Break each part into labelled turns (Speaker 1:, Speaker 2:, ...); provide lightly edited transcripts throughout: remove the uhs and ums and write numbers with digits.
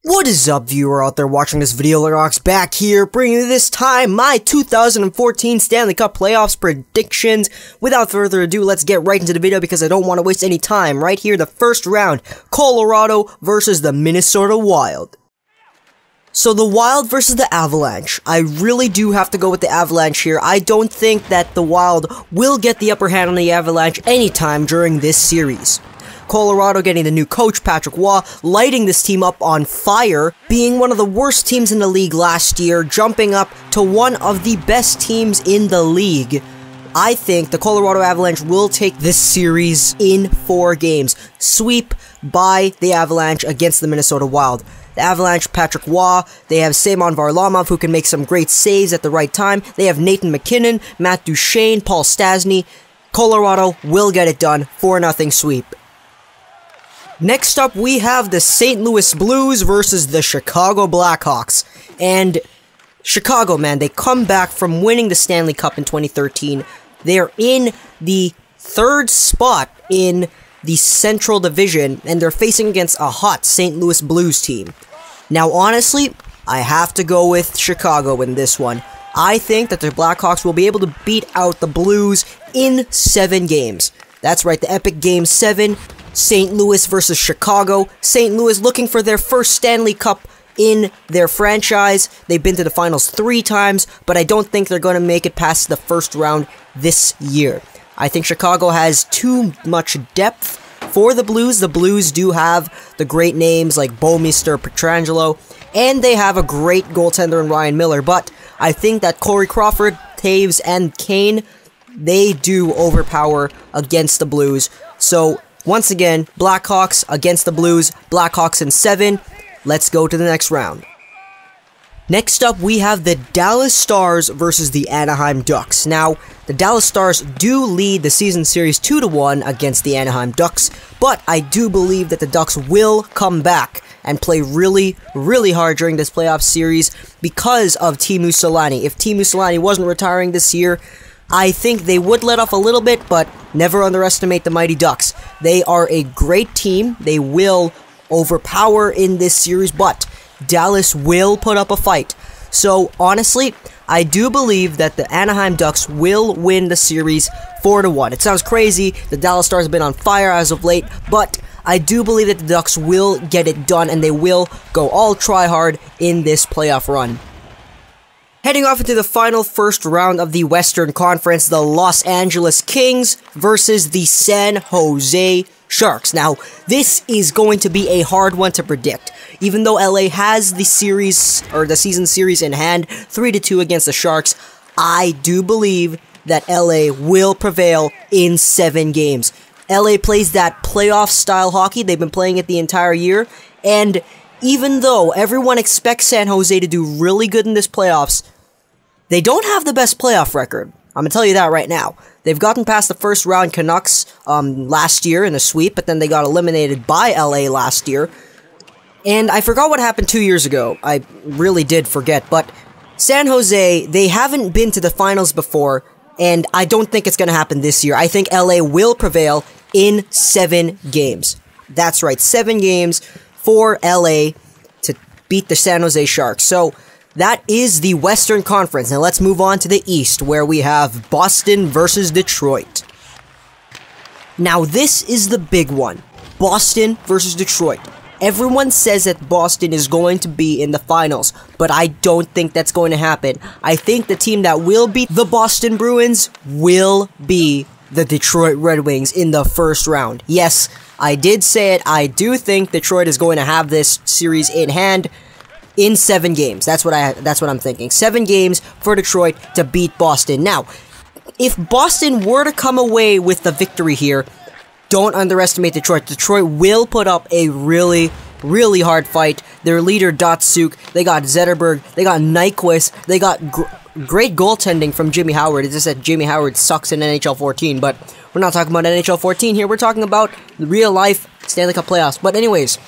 Speaker 1: What is up, viewer out there watching this video? Lerox back here, bringing you this time my 2014 Stanley Cup Playoffs predictions. Without further ado, let's get right into the video because I don't want to waste any time. Right here, the first round, Colorado versus the Minnesota Wild. So the Wild versus the Avalanche. I really do have to go with the Avalanche here. I don't think that the Wild will get the upper hand on the Avalanche anytime during this series. Colorado getting the new coach, Patrick Waugh, lighting this team up on fire, being one of the worst teams in the league last year, jumping up to one of the best teams in the league. I think the Colorado Avalanche will take this series in 4 games. Sweep by the Avalanche against the Minnesota Wild. The Avalanche, Patrick Waugh, they have Semyon Varlamov, who can make some great saves at the right time. They have Nathan MacKinnon, Matt Duchene, Paul Stastny. Colorado will get it done, 4-0 sweep. Next up, we have the St. Louis Blues versus the Chicago Blackhawks. And Chicago, man, they come back from winning the Stanley Cup in 2013. They're in the 3rd spot in the Central Division, and they're facing against a hot St. Louis Blues team. Now, honestly, I have to go with Chicago in this one. I think that the Blackhawks will be able to beat out the Blues in 7 games. That's right, the epic Game 7. St. Louis versus Chicago. St. Louis looking for their first Stanley Cup in their franchise. They've been to the finals 3 times, but I don't think they're going to make it past the first round this year. I think Chicago has too much depth for the Blues. The Blues do have the great names like Bouwmeester, Pietrangelo, and they have a great goaltender in Ryan Miller, but I think that Corey Crawford, Taves, and Kane, they do overpower against the Blues. So once again, Blackhawks against the Blues, Blackhawks in 7. Let's go to the next round. Next up, we have the Dallas Stars versus the Anaheim Ducks. Now, the Dallas Stars do lead the season series 2-1 against the Anaheim Ducks, but I do believe that the Ducks will come back and play really hard during this playoff series because of Teemu Selanne. If Teemu Selanne wasn't retiring this year, I think they would let off a little bit, but never underestimate the Mighty Ducks. They are a great team. They will overpower in this series, but Dallas will put up a fight. So, honestly, I do believe that the Anaheim Ducks will win the series 4-1. It sounds crazy. The Dallas Stars have been on fire as of late, but I do believe that the Ducks will get it done, and they will go all try-hard in this playoff run. Heading off into the final first round of the Western Conference, the Los Angeles Kings versus the San Jose Sharks. Now, this is going to be a hard one to predict. Even though LA has the series, or the season series in hand, 3-2 against the Sharks, I do believe that LA will prevail in 7 games. LA plays that playoff-style hockey. They've been playing it the entire year, and even though everyone expects San Jose to do really good in this playoffs, they don't have the best playoff record. I'm going to tell you that right now. They've gotten past the first round Canucks last year in a sweep, but then they got eliminated by LA last year. And I forgot what happened 2 years ago. I really did forget. But San Jose, they haven't been to the finals before, and I don't think it's going to happen this year. I think LA will prevail in 7 games. That's right, 7 games for LA to beat the San Jose Sharks. So that is the Western Conference. Now let's move on to the East, where we have Boston versus Detroit. Now this is the big one. Boston versus Detroit. Everyone says that Boston is going to be in the finals, but I don't think that's going to happen. I think the team that will beat the Boston Bruins will be the Detroit Red Wings in the first round. Yes, I did say it. I do think Detroit is going to have this series in hand in 7 games. That's what I'm thinking. 7 games for Detroit to beat Boston. Now, if Boston were to come away with the victory here, don't underestimate Detroit. Detroit will put up a really hard fight. Their leader, Datsuk, they got Zetterberg, they got Nyquist, they got great goaltending from Jimmy Howard. It's just that Jimmy Howard sucks in NHL 14, but we're not talking about NHL 14 here. We're talking about the real-life Stanley Cup playoffs. But anyways,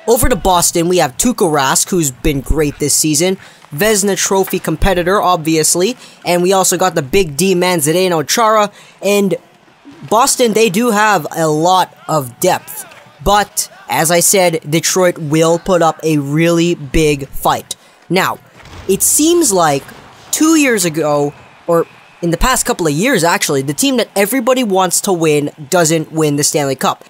Speaker 1: over to Boston, we have Tuukka Rask, who's been great this season. Vezina Trophy competitor, obviously. And we also got the big D-man, Zdeno Chara. And Boston, they do have a lot of depth. But as I said, Detroit will put up a really big fight. Now, it seems like 2 years ago, or in the past couple of years actually, the team that everybody wants to win doesn't win the Stanley Cup.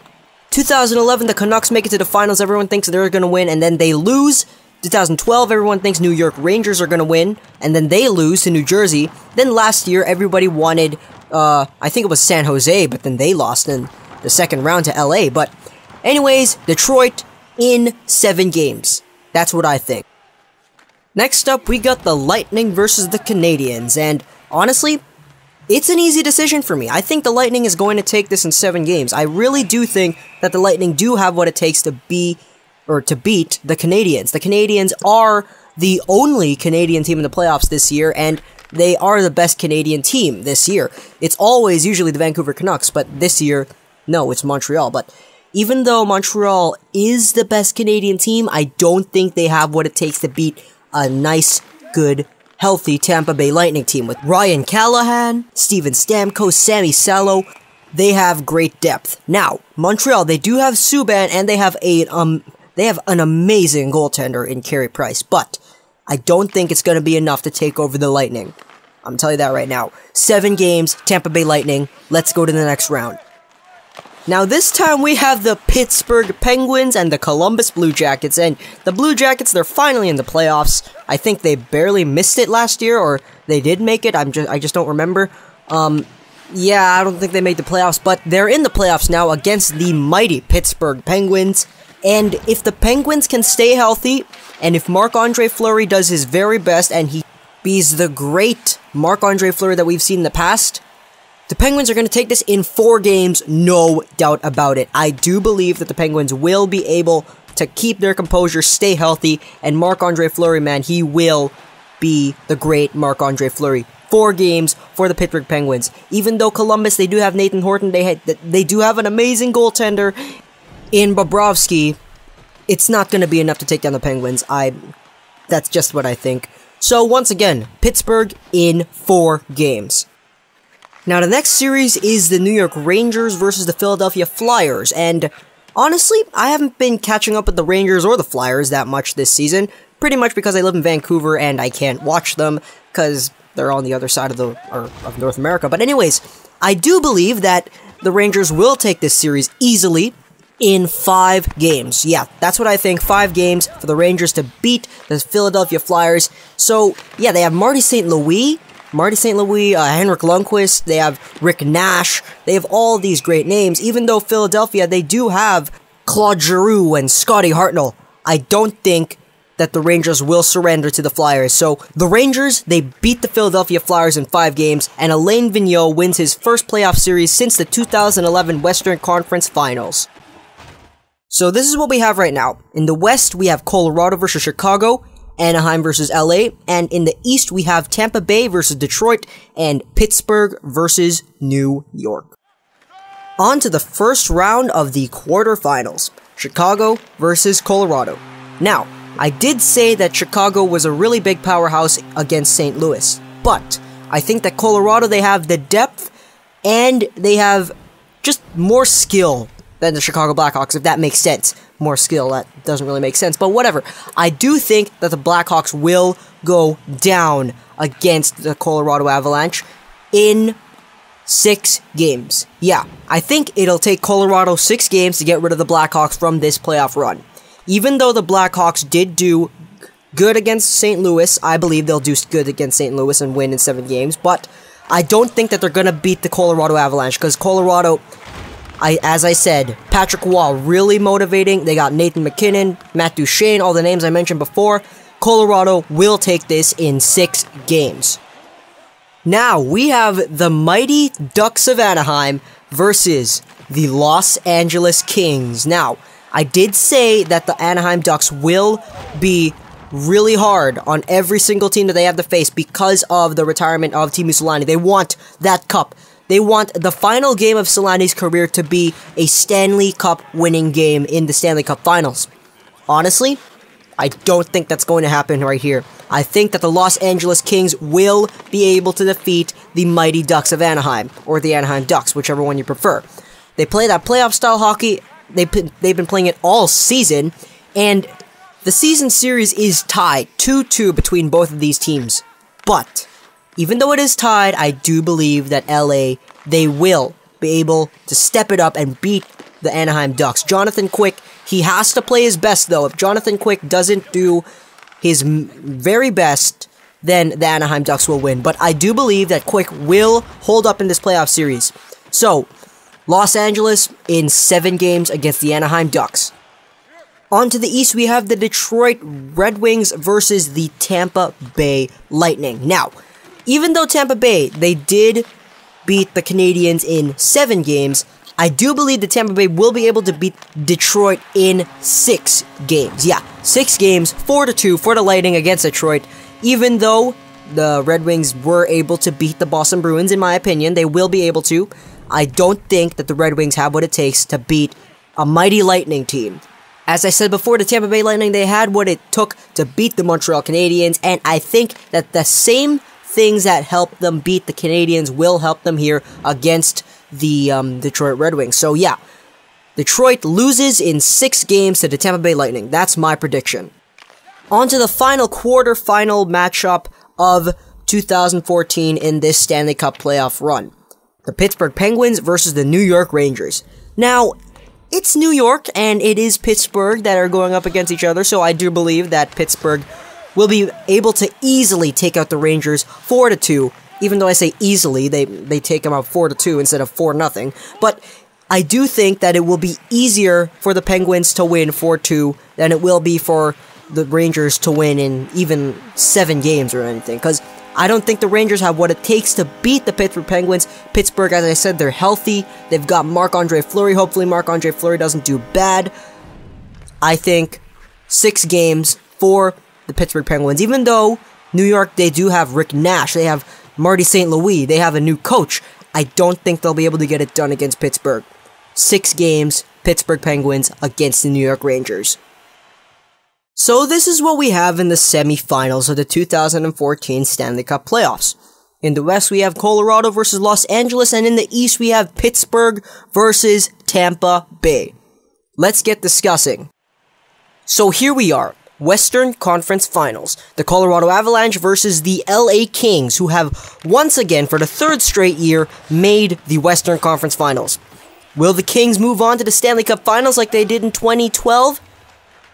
Speaker 1: 2011, the Canucks make it to the finals, everyone thinks they're going to win, and then they lose. 2012, everyone thinks New York Rangers are going to win, and then they lose to New Jersey. Then last year, everybody wanted, I think it was San Jose, but then they lost in the second round to LA. But anyways, Detroit in 7 games. That's what I think. Next up, we got the Lightning versus the Canadiens, and honestly, it's an easy decision for me. I think the Lightning is going to take this in 7 games. I really do think that the Lightning do have what it takes to beat the Canadiens. The Canadiens are the only Canadian team in the playoffs this year, and they are the best Canadian team this year. It's always usually the Vancouver Canucks, but this year, no, it's Montreal. But even though Montreal is the best Canadian team, I don't think they have what it takes to beat a nice, good, healthy Tampa Bay Lightning team with Ryan Callahan, Steven Stamkos, Sammy Salo. They have great depth. Now, Montreal, they do have Subban, and they have an amazing goaltender in Carey Price, but I don't think it's going to be enough to take over the Lightning. I'm telling you that right now. 7 games, Tampa Bay Lightning. Let's go to the next round. Now this time we have the Pittsburgh Penguins and the Columbus Blue Jackets, and the Blue Jackets, they're finally in the playoffs. I think they barely missed it last year, or they did make it, I just don't remember. Yeah, I don't think they made the playoffs, but they're in the playoffs now against the mighty Pittsburgh Penguins. And if the Penguins can stay healthy, and if Marc-Andre Fleury does his very best, and he beats the great Marc-Andre Fleury that we've seen in the past, the Penguins are going to take this in 4 games, no doubt about it. I do believe that the Penguins will be able to keep their composure, stay healthy, and Marc-Andre Fleury, man, he will be the great Marc-Andre Fleury. 4 games for the Pittsburgh Penguins. Even though Columbus, they do have Nathan Horton, they do have an amazing goaltender in Bobrovsky, it's not going to be enough to take down the Penguins. That's just what I think. So once again, Pittsburgh in 4 games. Now the next series is the New York Rangers versus the Philadelphia Flyers, and honestly, I haven't been catching up with the Rangers or the Flyers that much this season, pretty much because I live in Vancouver and I can't watch them, because they're on the other side of North America. But anyways, I do believe that the Rangers will take this series easily in 5 games. Yeah, that's what I think. 5 games for the Rangers to beat the Philadelphia Flyers. So, yeah, they have Marty St. Louis, Henrik Lundqvist, they have Rick Nash, they have all these great names, even though Philadelphia, they do have Claude Giroux and Scotty Hartnell. I don't think that the Rangers will surrender to the Flyers. So, the Rangers, they beat the Philadelphia Flyers in 5 games, and Alain Vigneault wins his first playoff series since the 2011 Western Conference Finals. So this is what we have right now. In the West, we have Colorado versus Chicago, Anaheim versus LA, and in the East, we have Tampa Bay versus Detroit, and Pittsburgh versus New York. On to the first round of the quarterfinals, Chicago versus Colorado. Now, I did say that Chicago was a really big powerhouse against St. Louis, but I think that Colorado, they have the depth, and they have just more skill than the Chicago Blackhawks, if that makes sense. More skill, that doesn't really make sense, but whatever. I do think that the Blackhawks will go down against the Colorado Avalanche in 6 games. Yeah, I think it'll take Colorado 6 games to get rid of the Blackhawks from this playoff run. Even though the Blackhawks did do good against St. Louis, I believe they'll do good against St. Louis and win in 7 games, but I don't think that they're going to beat the Colorado Avalanche, because Colorado, as I said, Patrick Wall, really motivating. They got Nathan MacKinnon, Matt Duchene, all the names I mentioned before. Colorado will take this in 6 games. Now, we have the mighty Ducks of Anaheim versus the Los Angeles Kings. Now, I did say that the Anaheim Ducks will be really hard on every single team that they have to face because of the retirement of Teemu Selanne. They want that cup. They want the final game of Solanne's career to be a Stanley Cup winning game in the Stanley Cup Finals. Honestly, I don't think that's going to happen right here. I think that the Los Angeles Kings will be able to defeat the mighty Ducks of Anaheim, or the Anaheim Ducks, whichever one you prefer. They play that playoff-style hockey. they've been playing it all season, and the season series is tied 2-2 between both of these teams. But even though it is tied, I do believe that LA, they will be able to step it up and beat the Anaheim Ducks. Jonathan Quick, he has to play his best though. If Jonathan Quick doesn't do his very best, then the Anaheim Ducks will win. But I do believe that Quick will hold up in this playoff series. So, Los Angeles in 7 games against the Anaheim Ducks. On to the East, we have the Detroit Red Wings versus the Tampa Bay Lightning. Now, even though Tampa Bay, they did beat the Canadiens in 7 games, I do believe that Tampa Bay will be able to beat Detroit in 6 games. Yeah, 6 games, 4-2 for the Lightning against Detroit. Even though the Red Wings were able to beat the Boston Bruins, in my opinion, they will be able to. I don't think that the Red Wings have what it takes to beat a mighty Lightning team. As I said before, the Tampa Bay Lightning, they had what it took to beat the Montreal Canadiens, and I think that the same things that helped them beat the Canadiens will help them here against the Detroit Red Wings. So yeah, Detroit loses in 6 games to the Tampa Bay Lightning. That's my prediction. On to the final quarterfinal matchup of 2014 in this Stanley Cup playoff run. The Pittsburgh Penguins versus the New York Rangers. Now, it's New York and it is Pittsburgh that are going up against each other, so I do believe that Pittsburgh will be able to easily take out the Rangers 4-2. Even though I say easily, they take them out 4-2 instead of 4-0. But I do think that it will be easier for the Penguins to win 4-2 than it will be for the Rangers to win in even 7 games or anything. Because I don't think the Rangers have what it takes to beat the Pittsburgh Penguins. Pittsburgh, as I said, they're healthy. They've got Marc-Andre Fleury. Hopefully Marc-Andre Fleury doesn't do bad. I think 6 games for the Pittsburgh Penguins. Even though New York, they do have Rick Nash. They have Marty St. Louis. They have a new coach. I don't think they'll be able to get it done against Pittsburgh. 6 games, Pittsburgh Penguins against the New York Rangers. So this is what we have in the semifinals of the 2014 Stanley Cup Playoffs. In the West, we have Colorado versus Los Angeles, and in the East, we have Pittsburgh versus Tampa Bay. Let's get discussing. So here we are, Western Conference Finals. The Colorado Avalanche versus the LA Kings, who have once again, for the 3rd straight year, made the Western Conference Finals. Will the Kings move on to the Stanley Cup Finals like they did in 2012?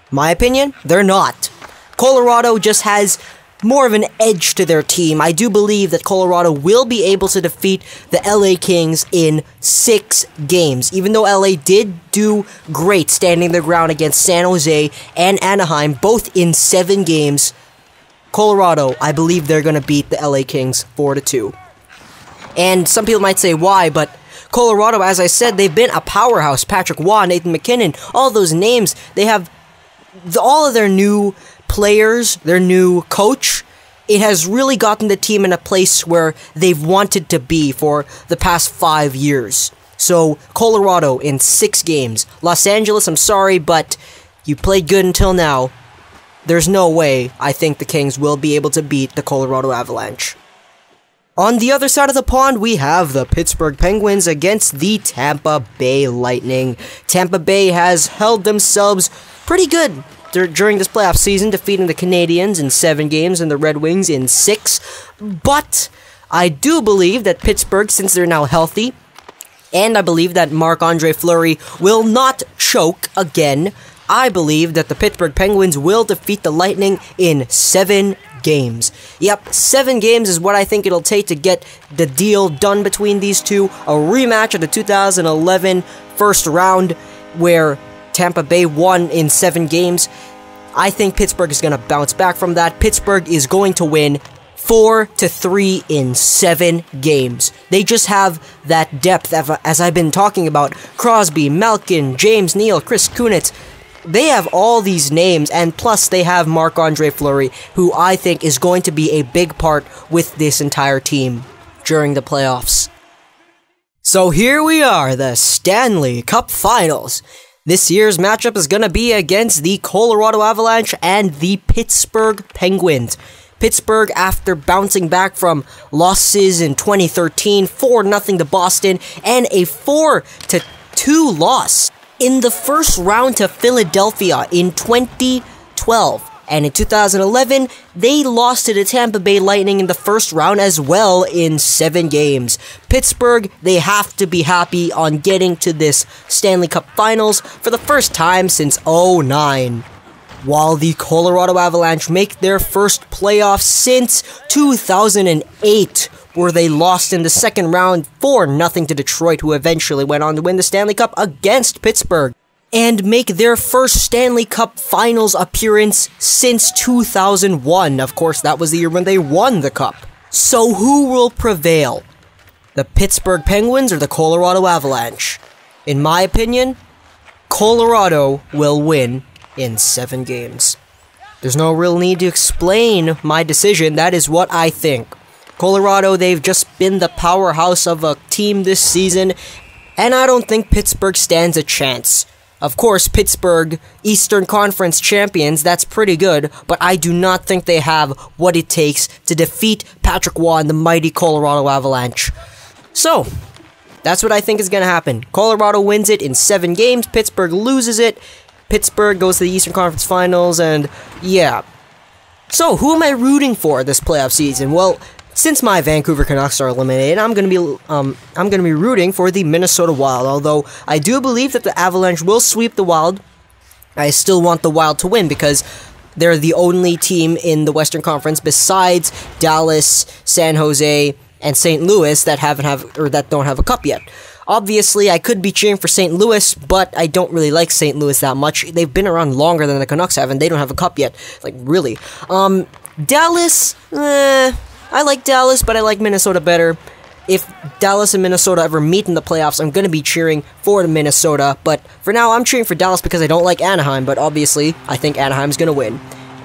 Speaker 1: My opinion, they're not. Colorado just has more of an edge to their team. I do believe that Colorado will be able to defeat the LA Kings in 6 games. Even though LA did do great standing their ground against San Jose and Anaheim, both in 7 games, Colorado, I believe they're going to beat the LA Kings 4-2. And some people might say why, but Colorado, as I said, they've been a powerhouse. Patrick Waugh, Nathan McKinnon, all those names, they have all of their new players, their new coach. It has really gotten the team in a place where they've wanted to be for the past 5 years. So, Colorado in 6 games. Los Angeles, I'm sorry, but you played good until now. There's no way I think the Kings will be able to beat the Colorado Avalanche. On the other side of the pond, we have the Pittsburgh Penguins against the Tampa Bay Lightning. Tampa Bay has held themselves pretty good during this playoff season, defeating the Canadiens in 7 games and the Red Wings in 6. But I do believe that Pittsburgh, since they're now healthy, and I believe that Marc-Andre Fleury will not choke again, I believe that the Pittsburgh Penguins will defeat the Lightning in 7 games. Yep, 7 games is what I think it'll take to get the deal done between these two. A rematch of the 2011 first round where Tampa Bay won in 7 games. I think Pittsburgh is going to bounce back from that. Pittsburgh is going to win 4-3 in 7 games. They just have that depth, as I've been talking about. Crosby, Malkin, James Neal, Chris Kunitz. They have all these names, and plus they have Marc-Andre Fleury, who I think is going to be a big part with this entire team during the playoffs. So here we are, the Stanley Cup Finals. This year's matchup is going to be against the Colorado Avalanche and the Pittsburgh Penguins. Pittsburgh, after bouncing back from losses in 2013, 4-0 to Boston, and a 4-2 loss in the first round to Philadelphia in 2012. And in 2011, they lost to the Tampa Bay Lightning in the first round as well in 7 games. Pittsburgh, they have to be happy on getting to this Stanley Cup Finals for the first time since '09. While the Colorado Avalanche make their first playoffs since 2008, where they lost in the second round 4-0 to Detroit, who eventually went on to win the Stanley Cup against Pittsburgh, and make their first Stanley Cup Finals appearance since 2001. Of course, that was the year when they won the Cup. So who will prevail? The Pittsburgh Penguins or the Colorado Avalanche? In my opinion, Colorado will win in 7 games. There's no real need to explain my decision. That is what I think. Colorado, they've just been the powerhouse of a team this season, and I don't think Pittsburgh stands a chance. Of course, Pittsburgh, Eastern Conference champions, that's pretty good, but I do not think they have what it takes to defeat Patrick Waugh and the mighty Colorado Avalanche. So, that's what I think is going to happen. Colorado wins it in 7 games, Pittsburgh loses it, Pittsburgh goes to the Eastern Conference Finals, and yeah. So, who am I rooting for this playoff season? Well, since my Vancouver Canucks are eliminated, I'm gonna be rooting for the Minnesota Wild. Although I do believe that the Avalanche will sweep the Wild, I still want the Wild to win because they're the only team in the Western Conference besides Dallas, San Jose, and St. Louis that don't have a cup yet. Obviously, I could be cheering for St. Louis, but I don't really like St. Louis that much. They've been around longer than the Canucks have, and they don't have a cup yet. Like, really. Dallas, I like Dallas, but I like Minnesota better. If Dallas and Minnesota ever meet in the playoffs, I'm going to be cheering for Minnesota. But for now, I'm cheering for Dallas because I don't like Anaheim. But obviously, I think Anaheim's going to win.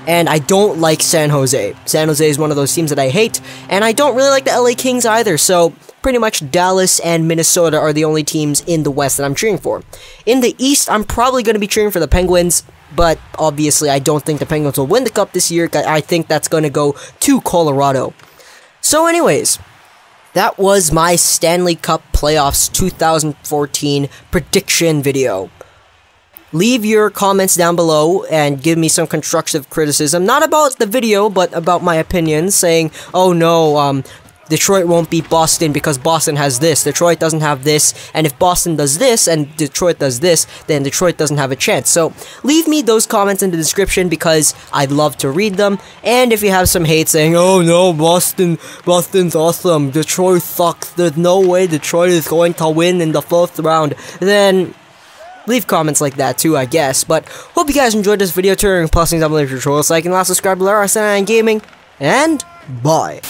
Speaker 1: And I don't like San Jose. San Jose is one of those teams that I hate. And I don't really like the LA Kings either. So pretty much Dallas and Minnesota are the only teams in the West that I'm cheering for. In the East, I'm probably going to be cheering for the Penguins. But obviously, I don't think the Penguins will win the Cup this year. I think that's going to go to Colorado. So anyways, that was my Stanley Cup Playoffs 2014 prediction video. Leave your comments down below and give me some constructive criticism, not about the video, but about my opinions, saying, oh no, Detroit won't beat Boston because Boston has this, Detroit doesn't have this, and if Boston does this and Detroit does this, then Detroit doesn't have a chance. So leave me those comments in the description because I'd love to read them, and if you have some hate saying, oh no, Boston's awesome, Detroit sucks, there's no way Detroit is going to win in the 4th round, then leave comments like that too, I guess. But hope you guys enjoyed this video. Turn posting down below if you're like and last subscribe below our Gaming, and bye.